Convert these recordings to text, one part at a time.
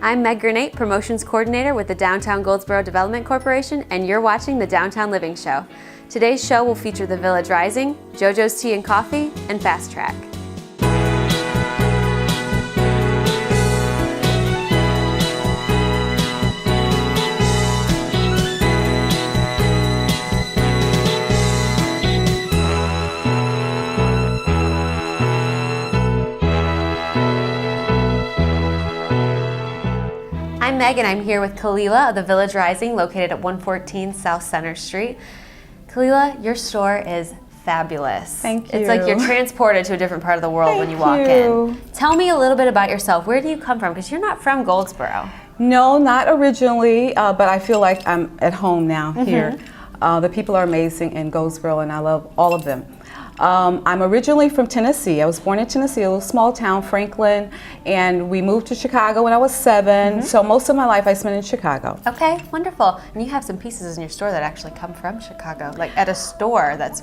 I'm Meg Grenate, Promotions Coordinator with the Downtown Goldsboro Development Corporation, and you're watching the Downtown Living Show. Today's show will feature the Village Rising, JoJo's Tea and Coffee, and Fast Track. I'm Meg, and I'm here with Kalila of the Village Rising, located at 114 South Center Street. Kalila, your store is fabulous. Thank you. It's like you're transported to a different part of the world when you walk in. Tell me a little bit about yourself. Where do you come from? Because you're not from Goldsboro. No, not originally, but I feel like I'm at home now here. The people are amazing in Goldsboro, and I love all of them. I'm originally from Tennessee. I was born in Tennessee, a little small town, Franklin, and we moved to Chicago when I was 7. So most of my life I spent in Chicago. Okay, wonderful. And you have some pieces in your store that actually come from Chicago, like at a store that's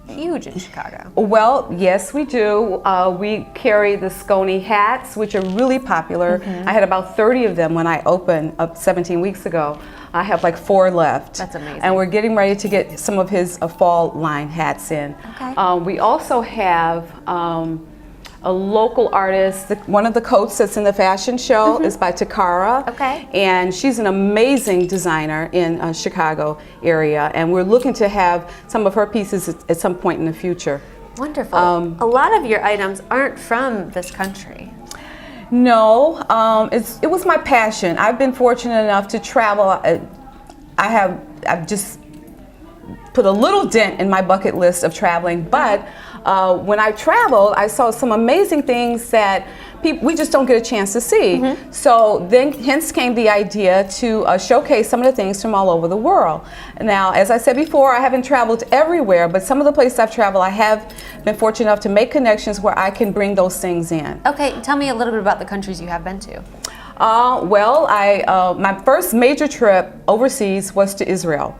huge in Chicago. Well, yes, we do. We carry the Scone hats, which are really popular. I had about 30 of them when I opened up 17 weeks ago. I have like 4 left. That's amazing. And we're getting ready to get some of his fall line hats in. Okay. We also have a local artist. One of the coats that's in the fashion show is by Takara. Okay. And she's an amazing designer in Chicago area. And we're looking to have some of her pieces at some point in the future. Wonderful. A lot of your items aren't from this country. No, it was my passion. I've been fortunate enough to travel. I've just put a little dent in my bucket list of traveling, but when I traveled, I saw some amazing things that we just don't get a chance to see. So then hence came the idea to showcase some of the things from all over the world. Now, as I said before, I haven't traveled everywhere, but some of the places I've traveled, I have been fortunate enough to make connections where I can bring those things in. Okay, tell me a little bit about the countries you have been to. Well, my first major trip overseas was to Israel.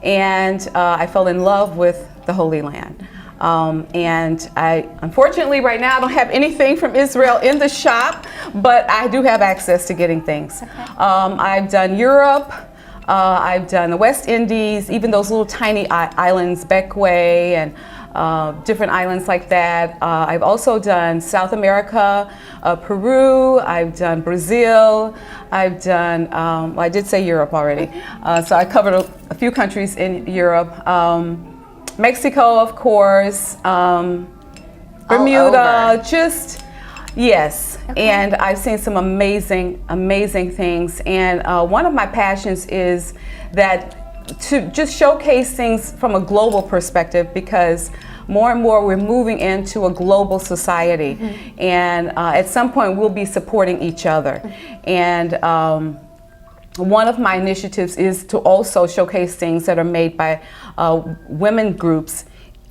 And I fell in love with the Holy Land. And unfortunately, right now, I don't have anything from Israel in the shop, but I do have access to getting things. Okay. I've done Europe, I've done the West Indies, even those little tiny islands, Bequia, and different islands like that. I've also done South America, Peru, I've done Brazil, I've done, well, I did say Europe already. So I covered a few countries in Europe. Mexico, of course, Bermuda, just, yes. Okay. And I've seen some amazing, amazing things. And one of my passions is that to just showcase things from a global perspective, because more and more we're moving into a global society. And at some point we'll be supporting each other. And one of my initiatives is to also showcase things that are made by women groups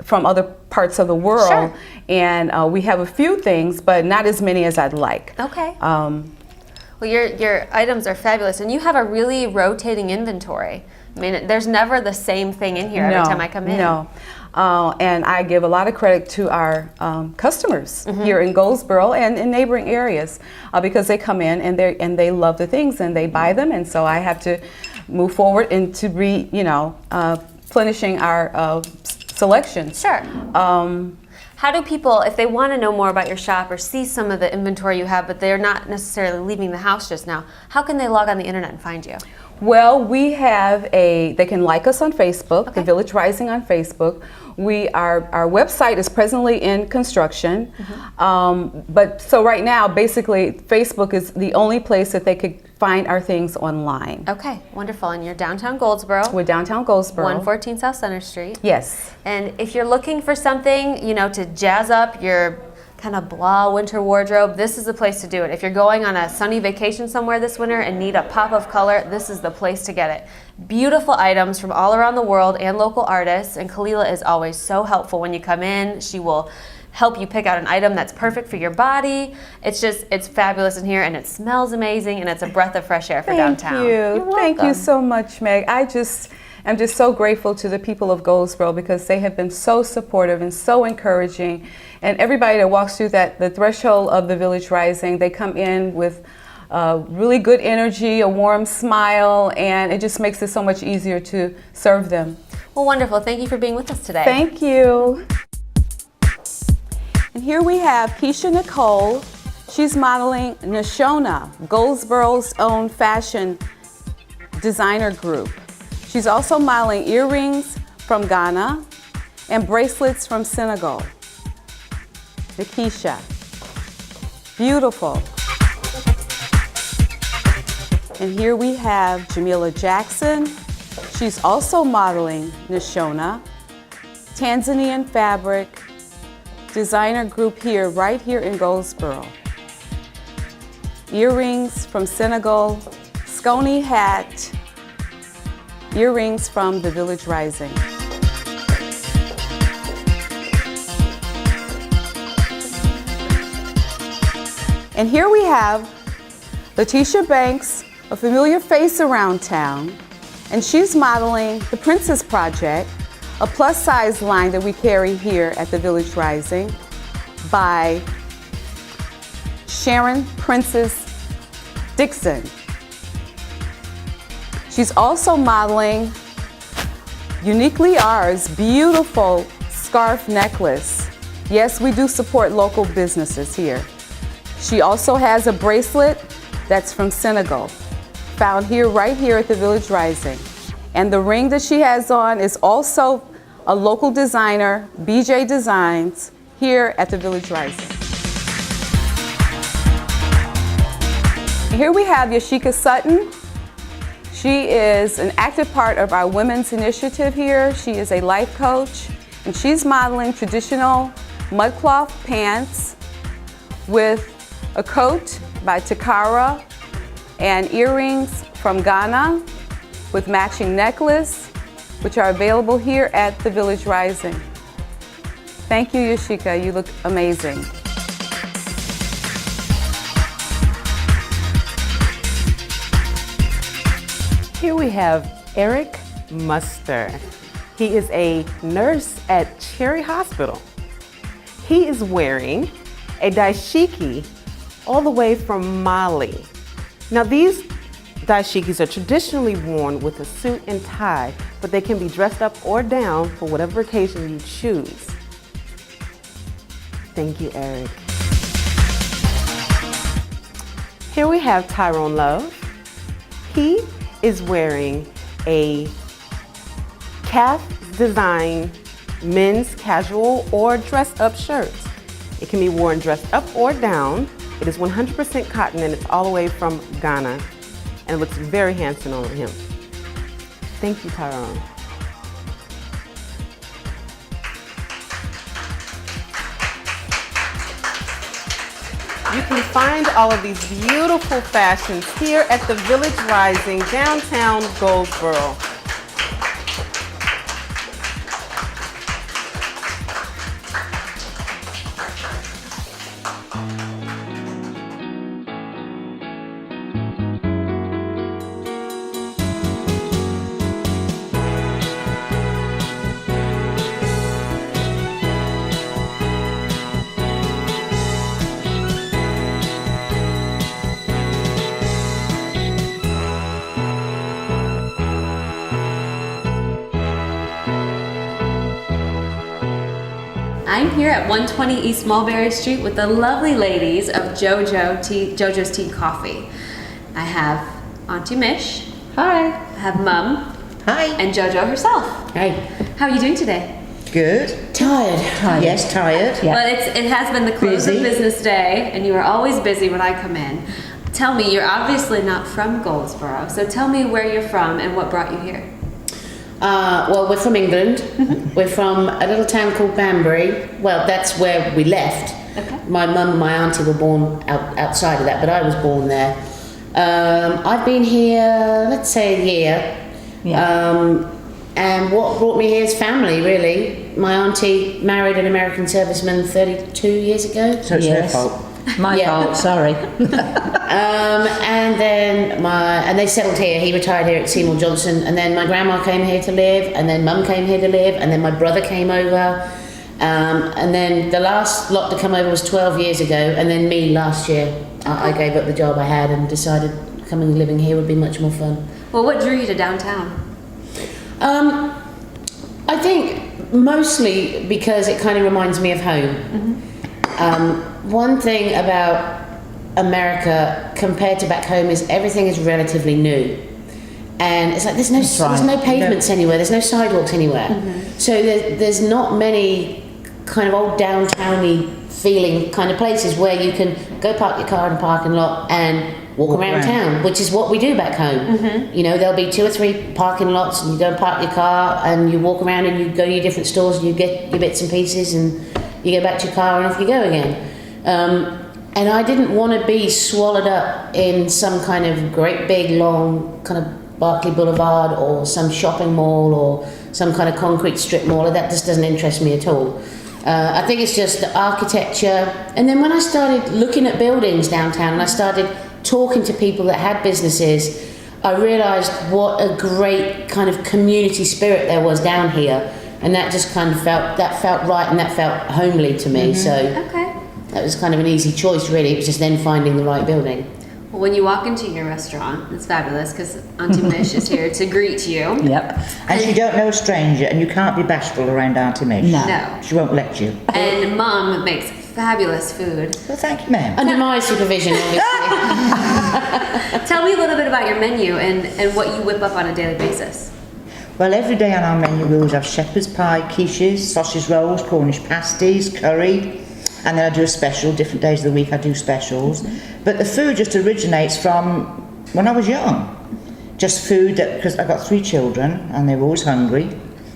from other parts of the world. Sure. And we have a few things, but not as many as I'd like. Okay. Well, your items are fabulous, and you have a really rotating inventory. I mean, there's never the same thing in here every time I come in. No. And I give a lot of credit to our customers here in Goldsboro and in neighboring areas, because they come in and they love the things and they buy them, and so I have to move forward into replenishing our selection. Sure. How do people, if they want to know more about your shop or see some of the inventory you have, but they're not necessarily leaving the house just now, how can they log on the internet and find you? Well, we have they can like us on Facebook, Okay. The Village Rising on Facebook. Our website is presently in construction. But so right now, basically, Facebook is the only place that they could find our things online. Okay, wonderful. And you're downtown Goldsboro. We're downtown Goldsboro. 114 South Center Street. Yes. And if you're looking for something, to jazz up your kind of blah winter wardrobe, this is the place to do it. If you're going on a sunny vacation somewhere this winter and need a pop of color, this is the place to get it. Beautiful items from all around the world and local artists, and Kalila is always so helpful when you come in. She will help you pick out an item that's perfect for your body. It's fabulous in here, and it smells amazing, and it's a breath of fresh air for downtown. Thank you. Thank you so much, Meg. I'm just so grateful to the people of Goldsboro, because they have been so supportive and so encouraging. And everybody that walks through the threshold of the Village Rising, they come in with really good energy, a warm smile, and it just makes it so much easier to serve them. Well, wonderful. Thank you for being with us today. Thank you. And here we have Keisha Nicole. She's modeling Nashona, Goldsboro's own fashion designer group. She's also modeling earrings from Ghana and bracelets from Senegal. Nikisha. Beautiful. And here we have Jamila Jackson. She's also modeling Nashona, Tanzanian fabric, designer group here, right here in Goldsboro. Earrings from Senegal, Scone hat, earrings from the Village Rising. And here we have Letitia Banks, a familiar face around town, and she's modeling the Princess Project, a plus-size line that we carry here at the Village Rising by Sharon Princess Dixon. She's also modeling Uniquely Ours beautiful scarf necklace. Yes, we do support local businesses here. She also has a bracelet that's from Senegal, found here, right here at the Village Rising. And the ring that she has on is also a local designer, BJ Designs, here at the Village Rising. Here we have Yashika Sutton. She is an active part of our women's initiative here. She is a life coach, and she's modeling traditional mudcloth pants with a coat by Takara and earrings from Ghana with matching necklace, which are available here at the Village Rising. Thank you, Yashika. You look amazing. Here we have Eric Muster. He is a nurse at Cherry Hospital. He is wearing a dashiki all the way from Mali. Now these dashikis are traditionally worn with a suit and tie, but they can be dressed up or down for whatever occasion you choose. Thank you, Eric. Here we have Tyrone Love. He is wearing a calf design men's casual or dressed up shirt. It can be worn dressed up or down. It is 100% cotton and it's all the way from Ghana, and it looks very handsome on him. Thank you, Tyrone. You can find all of these beautiful fashions here at the Village Rising, downtown Goldsboro. I'm here at 120 East Mulberry Street with the lovely ladies of JoJo's Tea Coffee. I have Auntie Mish. Hi. I have Mum. Hi. And JoJo herself. Hey. How are you doing today? Good. Tired. Yes, tired. Well, it has been the close of business day, and you are always busy when I come in. Tell me, you're obviously not from Goldsboro, so tell me where you're from and what brought you here. Well, we're from England. We're from a little town called Banbury. Well, that's where we left. Okay. My mum and my auntie were born outside of that, but I was born there. I've been here, let's say, a year. Yeah. And what brought me here is family, really. My auntie married an American serviceman 32 years ago. So it's their fault. My fault, sorry. And then they settled here. He retired here at Seymour Johnson, and then my grandma came here to live, and then Mum came here to live, and then my brother came over, and then the last lot to come over was 12 years ago, and then me last year. I gave up the job I had and decided coming and living here would be much more fun. Well, what drew you to downtown? I think mostly because it kind of reminds me of home. One thing about America compared to back home is everything is relatively new. And it's like there's no pavements anywhere, there's no sidewalks anywhere. So there's not many kind of old downtowny feeling kind of places where you can go park your car in a parking lot and walk around town, which is what we do back home. You know, there'll be 2 or 3 parking lots and you go and park your car and you walk around and you go to your different stores and you get your bits and pieces and you go back to your car and off you go again. And I didn't want to be swallowed up in some kind of great big long kind of Berkeley Boulevard or some shopping mall or some kind of concrete strip mall. That just doesn't interest me at all. I think it's just the architecture. And then when I started looking at buildings downtown and I started talking to people that had businesses, I realised what a great kind of community spirit there was down here. And that just kind of felt right and that felt homely to me. So that was kind of an easy choice really. It was just then finding the right building. Well, when you walk into your restaurant, it's fabulous because Auntie Mish is here to greet you. Yep. And you don't know a stranger, and you can't be bashful around Auntie Mish. No. She won't let you. And Mum makes fabulous food. Well, thank you, ma'am. Under my supervision, obviously. Tell me a little bit about your menu and what you whip up on a daily basis. Well, every day on our menu we always have shepherd's pie, quiches, sausage rolls, Cornish pasties, curry, and then I do a special. Different days of the week I do specials. But the food just originates from when I was young. Just food that, because I've got 3 children and they were always hungry,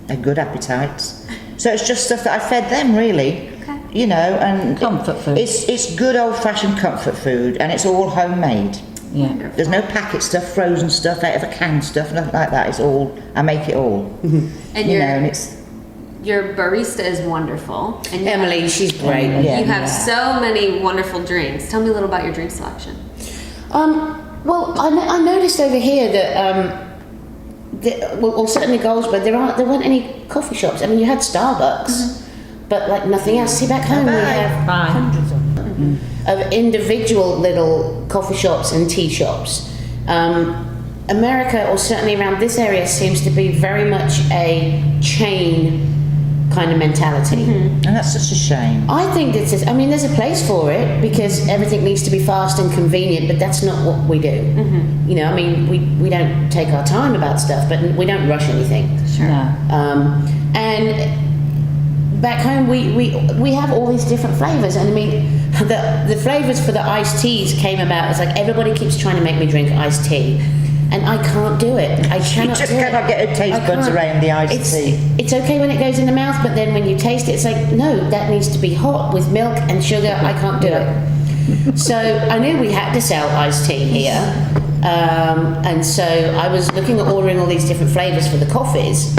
they had good appetites. So it's just stuff that I fed them really. You know, and Comfort food. It's good old-fashioned comfort food, and it's all homemade. Yeah. There's no packet stuff, frozen stuff, out of a can stuff, nothing like that. It's all, I make it all. And You know, and it's your barista is wonderful. And you Emily, she's great. you have so many wonderful drinks. Tell me a little about your drink selection. Well, I noticed over here that, well, certainly Goldsboro, there weren't any coffee shops. I mean, you had Starbucks, but like nothing else. See, back home we have hundreds of individual little coffee shops and tea shops. America, or certainly around this area, seems to be very much a chain kind of mentality. and that's such a shame. I think this is, I mean, there's a place for it because everything needs to be fast and convenient, but that's not what we do. You know, I mean, we don't take our time about stuff, but we don't rush anything. Sure. And back home, we have all these different flavors, and I mean, the flavors for the iced teas came about. It's like everybody keeps trying to make me drink iced tea. And I can't do it. I cannot You just do cannot get her taste buds around the iced tea. It's okay when it goes in the mouth, but then when you taste it, it's like, no, that needs to be hot with milk and sugar. I can't do it. So I knew we had to sell iced tea here. And so I was looking at ordering all these different flavors for the coffees.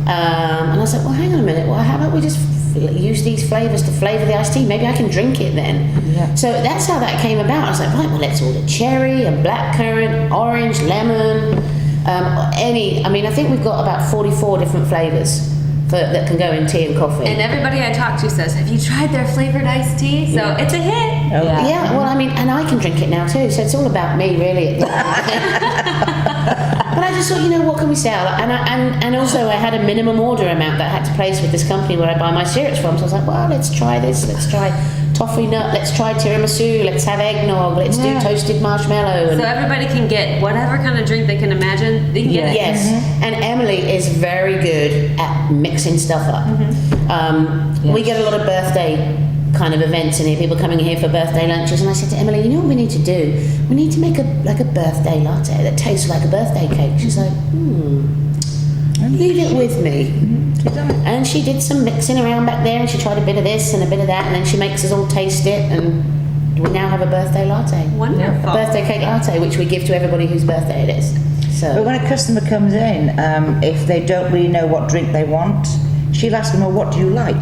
And I was like, well, hang on a minute. Well, how about we just use these flavors to flavor the iced tea? Maybe I can drink it then. So that's how that came about. I was like, right, well, let's order cherry and blackcurrant, orange, lemon, I mean, I think we've got about 44 different flavors that can go in tea and coffee. And everybody I talk to says, have you tried their flavored iced tea? So it's a hit. Yeah, well, I mean, and I can drink it now too, so it's all about me, really. But I just thought, you know, what can we sell? And also, I had a minimum order amount that I had to place with this company where I buy my syrups from. So I was like, well, let's try this. Let's try toffee nut. Let's try tiramisu. Let's have eggnog. Let's do toasted marshmallow. So everybody can get whatever kind of drink they can imagine. They can get it. Yes, and Emily is very good at mixing stuff up. We get a lot of birthday kind of events in here, people coming here for birthday lunches, and I said to Emily, you know what we need to do? We need to make a birthday latte that tastes like a birthday cake. She's like, leave it with me. And she did some mixing around back there, and she tried a bit of this and a bit of that, and then she makes us all taste it, and we now have a birthday latte. Wonderful. A birthday cake latte, which we give to everybody whose birthday it is. So. But when a customer comes in, if they don't really know what drink they want, she'll ask them, well, what do you like?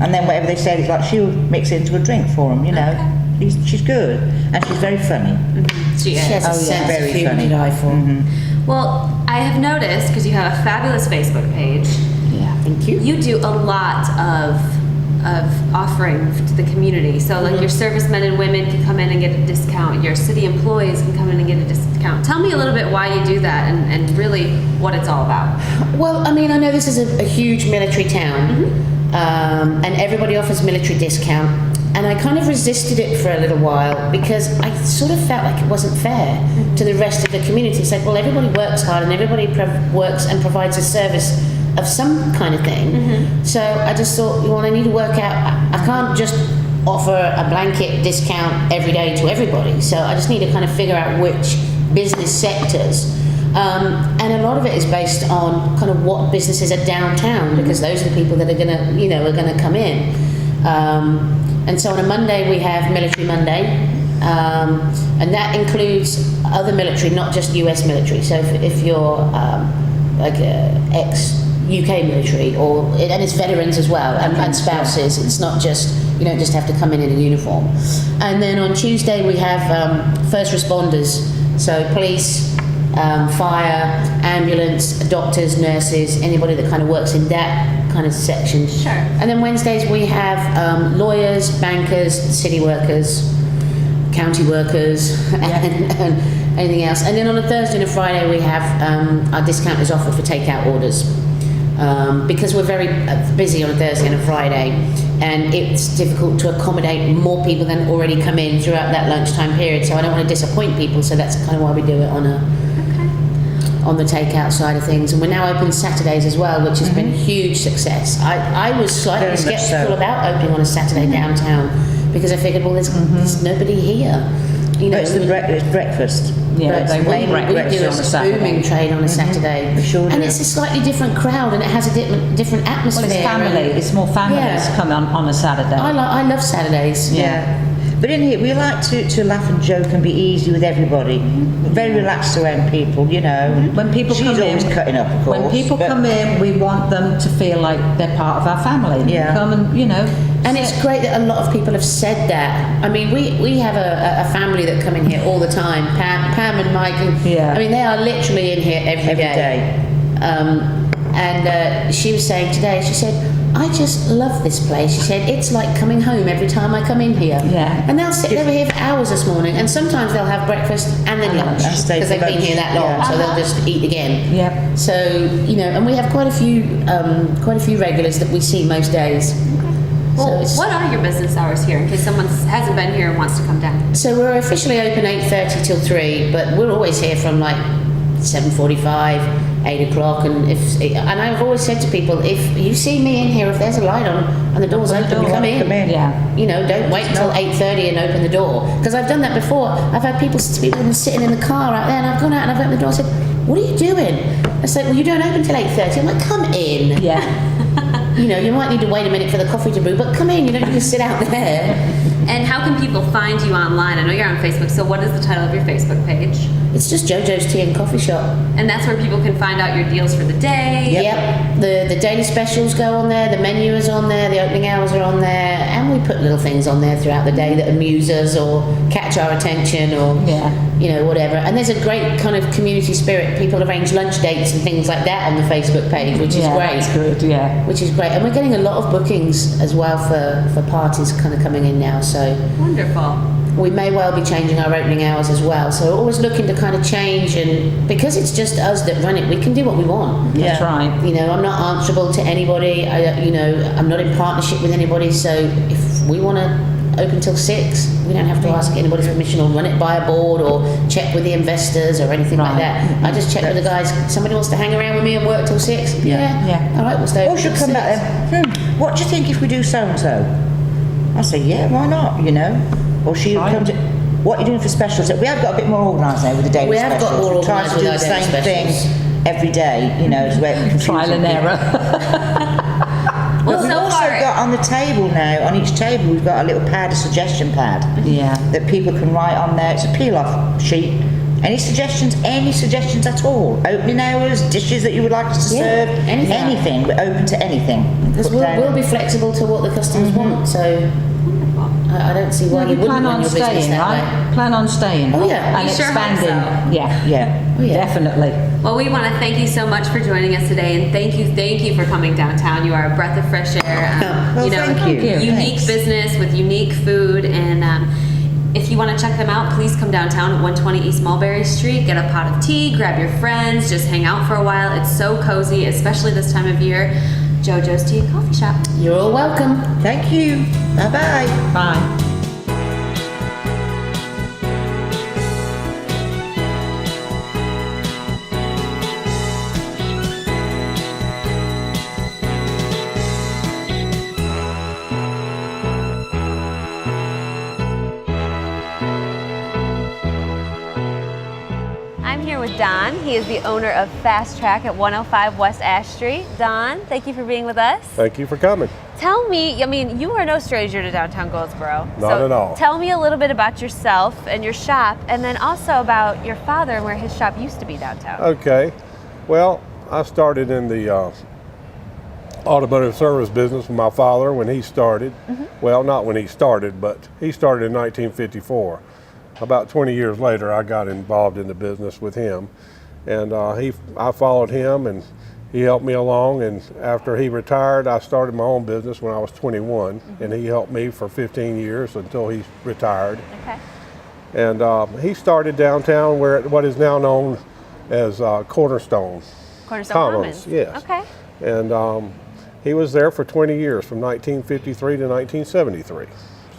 And then whatever they say, it's like she'll mix it into a drink for them, you know. She's good, and she's very funny. She is. She has a sense very of humor funny. to die for. Well, I have noticed, because you have a fabulous Facebook page, Thank you. you do a lot of offering to the community. So like your servicemen and women can come in and get a discount your city employees can come in and get a discount. Tell me a little bit why you do that and really what it's all about. Well, I mean, I know this is a huge military town, and everybody offers military discount, and I kind of resisted it for a little while because I sort of felt like it wasn't fair to the rest of the community. It's like, well, everybody works hard and everybody works and provides a service of some kind of thing. So I just thought, well, I need to work out, I can't just offer a blanket discount every day to everybody. So I just need to kind of figure out which business sectors. And a lot of it is based on kind of what businesses are downtown, because those are the people that are gonna, you know, are gonna come in. And so on a Monday we have Military Monday, and that includes other military, not just US military. So if you're like ex-UK military, and it's veterans as well, and spouses, it's not just, you don't just have to come in a uniform. And then on Tuesday we have first responders, so police, fire, ambulance, doctors, nurses, anybody that kind of works in that kind of section. Sure. And then Wednesdays we have lawyers, bankers, city workers, county workers, and anything else. And then on a Thursday and a Friday we have our discount is offered for takeout orders. Because we're very busy on a Thursday and a Friday, and it's difficult to accommodate more people than already come in throughout that lunchtime period. So I don't want to disappoint people. So that's kind of why we do it on the takeout side of things. And we're now open Saturdays as well, which has been a huge success. I was slightly skeptical about opening on a Saturday downtown because I figured, well, there's nobody here. You know, it's breakfast. Yeah, they want breakfast on a Saturday. Booming trade on a Saturday, and it's a slightly different crowd, and it has a different atmosphere. Well, it's family. It's more families come on a Saturday. I love Saturdays. Yeah. But in here, we like to laugh and joke and be easy with everybody. We're very relaxed around people, you know. When people She's come in, always cutting up, of course. When people come in, we want them to feel like they're part of our family. Yeah. Come and, you know. And it's great that a lot of people have said that. I mean, we have a family that come in here all the time. Pam and Mike. I mean, they are literally in here every day. And she was saying today, she said, I just love this place. She said, it's like coming home every time I come in here. Yeah. And they'll sit, they were here for hours this morning, and sometimes they'll have breakfast and then lunch, because they've been here that long, so they'll just eat again. Yeah. So, you know, and we have quite a few regulars that we see most days. Well, what are your business hours here in case someone hasn't been here and wants to come down? So we're officially open 8:30 till 3, but we're always here from like 7:45, 8 o'clock, and I've always said to people, if you see me in here, if there's a light on and the door's open, come in. Yeah. You know, don't wait until 8:30 and open the door, because I've done that before. I've had people sitting in the car out there, and I've gone out and I've opened the door and said, what are you doing? I said, well, you don't open till 8:30. I'm like, come in. Yeah. You know, you might need to wait a minute for the coffee to brew, but come in, you don't need to sit out there. And how can people find you online? I know you're on Facebook, so what is the title of your Facebook page? It's just JoJo's Tea and Coffee Shop. And that's where people can find out your deals for the day? Yep. The daily specials go on there, the menu is on there, the opening hours are on there, and we put little things on there throughout the day that amuse us or catch our attention or, you know, whatever. And there's a great kind of community spirit. People arrange lunch dates and things like that on the Facebook page, which is great. That's good, yeah. Which is great. And we're getting a lot of bookings as well for parties kind of coming in now, so. Wonderful. We may well be changing our opening hours as well, so we're always looking to kind of change, and because it's just us that run it, we can do what we want. That's right. You know, I'm not answerable to anybody. I'm not in partnership with anybody, so if we want to open till 6, we don't have to ask anybody's permission or run it by a board or check with the investors or anything like that. I just check with the guys. Somebody wants to hang around with me and work till 6? Yeah. All right, we'll stay. Or she'll come back then, what do you think if we do so and so? I say, yeah, why not, you know? Or she'll come to, what are you doing for specials? We have got a bit more organised now with the daily specials. We have got more organised with our daily specials. We try to do the same thing every day, you know, is where trial and error. But we've also got on the table now, on each table, we've got a little pad, a suggestion pad. Yeah. That people can write on there. It's a peel-off sheet. Any suggestions at all? Opening hours, dishes that you would like us to serve? Anything. We're open to anything. Because we'll be flexible to what the customers want, so I don't see why you wouldn't plan on run your business staying, that right? way. Plan on staying. Oh yeah. And You sure hope expanding. so. Yeah. Definitely. Well, we want to thank you so much for joining us today, and thank you for coming downtown. You are a breath of fresh air. Well, thank you. Unique Thanks. business with unique food, and If you want to check them out, please come downtown at 120 East Mulberry Street, get a pot of tea, grab your friends, just hang out for a while. It's so cozy, especially this time of year. JoJo's Tea and Coffee Shop. You're all welcome. Thank you. Bye-bye. Bye. I'm here with Don. He is the owner of Fast Track at 105 West Ash Street. Don, thank you for being with us. Thank you for coming. Tell me, I mean, you are no stranger to downtown Goldsboro. Not at all. Tell me a little bit about yourself and your shop, and then also about your father and where his shop used to be downtown. Okay. Well, I started in the automotive service business with my father when he started. Well, not when he started, but he started in 1954. About 20 years later, I got involved in the business with him, and I followed him, and he helped me along. And after he retired, I started my own business when I was 21, and he helped me for 15 years until he retired. Okay. And he started downtown where what is now known as Cornerstone Commons. Yes. Okay. And he was there for 20 years, from 1953 to 1973.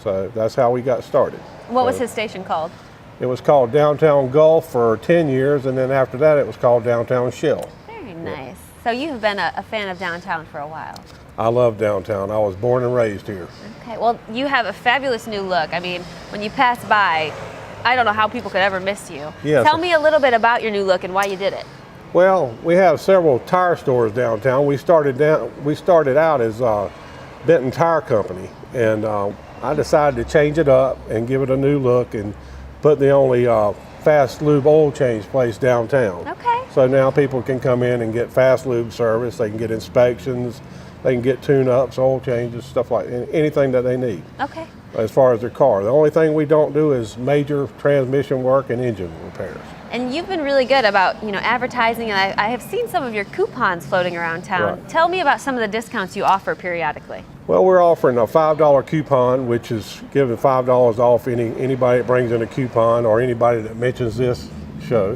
So that's how we got started. What was his station called? It was called Downtown Gulf for 10 years, and then after that it was called Downtown Shell. Very nice. So you have been a fan of downtown for a while. I love downtown. I was born and raised here. Okay, well, you have a fabulous new look. I mean, when you pass by, I don't know how people could ever miss you. Yes. Tell me a little bit about your new look and why you did it. Well, we have several tire stores downtown. We started out as Benton Tire Company, and I decided to change it up and give it a new look and put the only fast lube oil change place downtown. Okay. So now people can come in and get fast lube service. They can get inspections. They can get tune-ups, oil changes, stuff like anything that they need Okay. as far as their car. The only thing we don't do is major transmission work and engine repairs. And you've been really good about, advertising, and I have seen some of your coupons floating around town. Right. Tell me about some of the discounts you offer periodically. Well, we're offering a $5 coupon, which is giving $5 off anybody that brings in a coupon or anybody that mentions this show.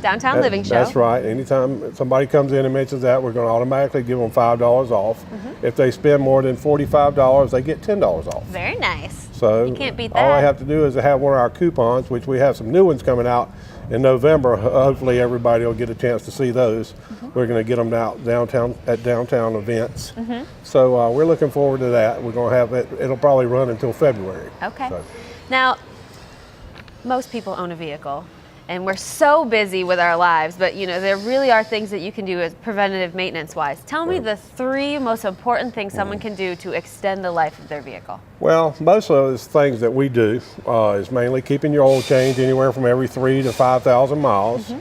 Downtown Living Show. That's right. Anytime somebody comes in and mentions that, we're going to automatically give them $5 off. If they spend more than $45, they get $10 off. Very nice. So you can't beat all that. they have to do is to have one of our coupons, which we have some new ones coming out in November. Hopefully everybody will get a chance to see those. We're going to get them out downtown at downtown events. So we're looking forward to that. We're going to have it. It'll probably run until February. Okay. So, Now, most people own a vehicle, and we're so busy with our lives, but there really are things that you can do as preventative maintenance wise. Tell me the 3 most important things someone can do to extend the life of their vehicle. well, most of those things that we do is mainly keeping your oil change anywhere from every 3,000 to 5,000 miles.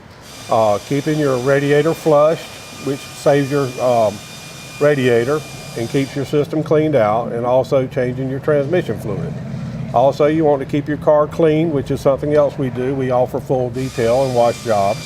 Keeping your radiator flushed, which saves your radiator and keeps your system cleaned out, and also changing your transmission fluid. Also, you want to keep your car clean, which is something else we do. We offer full detail and wash jobs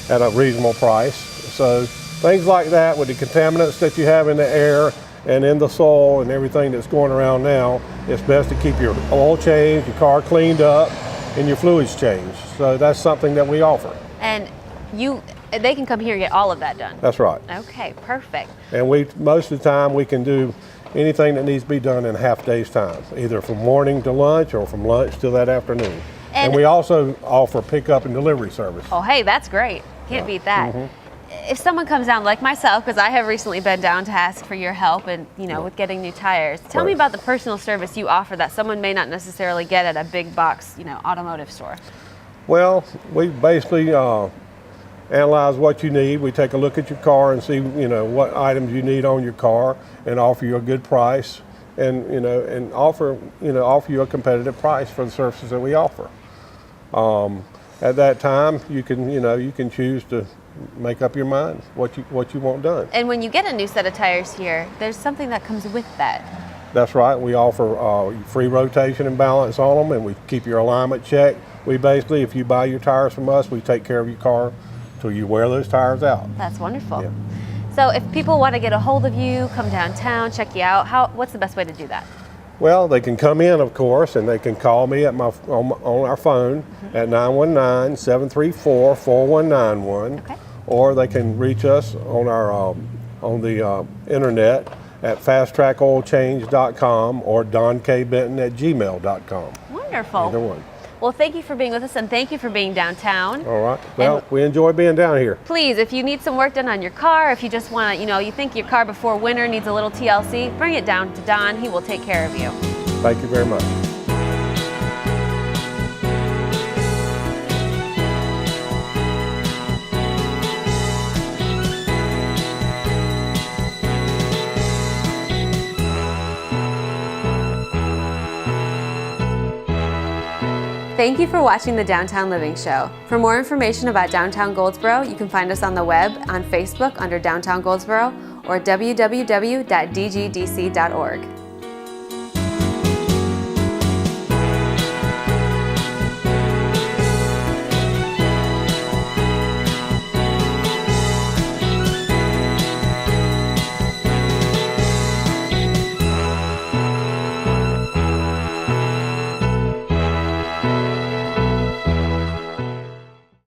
at a reasonable price. So things like that, with the contaminants that you have in the air and in the soil and everything that's going around now, it's best to keep your oil changed, your car cleaned up, and your fluids changed. So that's something that we offer. And they can come here and get all of that done. That's right. Okay, perfect. And most of the time we can do anything that needs to be done in a half day's time, either from morning to lunch or from lunch to that afternoon. And we also offer pickup and delivery service. Oh, hey, that's great. Can't beat that. If someone comes down like myself, because I have recently been down to ask for your help and with getting new tires, tell me Right. about the personal service you offer that someone may not necessarily get at a big box automotive store. Well, we basically analyze what you need. We take a look at your car and see, what items you need on your car, and offer you a good price, and and offer you a competitive price for the services that we offer. At that time, you can choose to make up your mind what you want done. And when you get a new set of tires here, there's something that comes with that. That's right. We offer free rotation and balance on them, and we keep your alignment checked. We basically, if you buy your tires from us, we take care of your car till you wear those tires out. That's wonderful. Yeah. So if people want to get a hold of you, come downtown, check you out, what's the best way to do that? Well, they can come in, of course, and they can call me at on our phone at 919-734-4191. Okay. Or they can reach us on our on the internet at fasttrackoilchange.com or donkbenton@gmail.com. Wonderful. Either one. Well, thank you for being with us, and thank you for being downtown. All right. Well, And we enjoy being down here. please, if you need some work done on your car, if you just want to, you think your car before winter needs a little TLC, bring it down to Don. He will take care of you. Thank you very much. Thank you for watching the Downtown Living Show. For more information about Downtown Goldsboro, you can find us on the web, on Facebook under Downtown Goldsboro, or www.dgdc.org.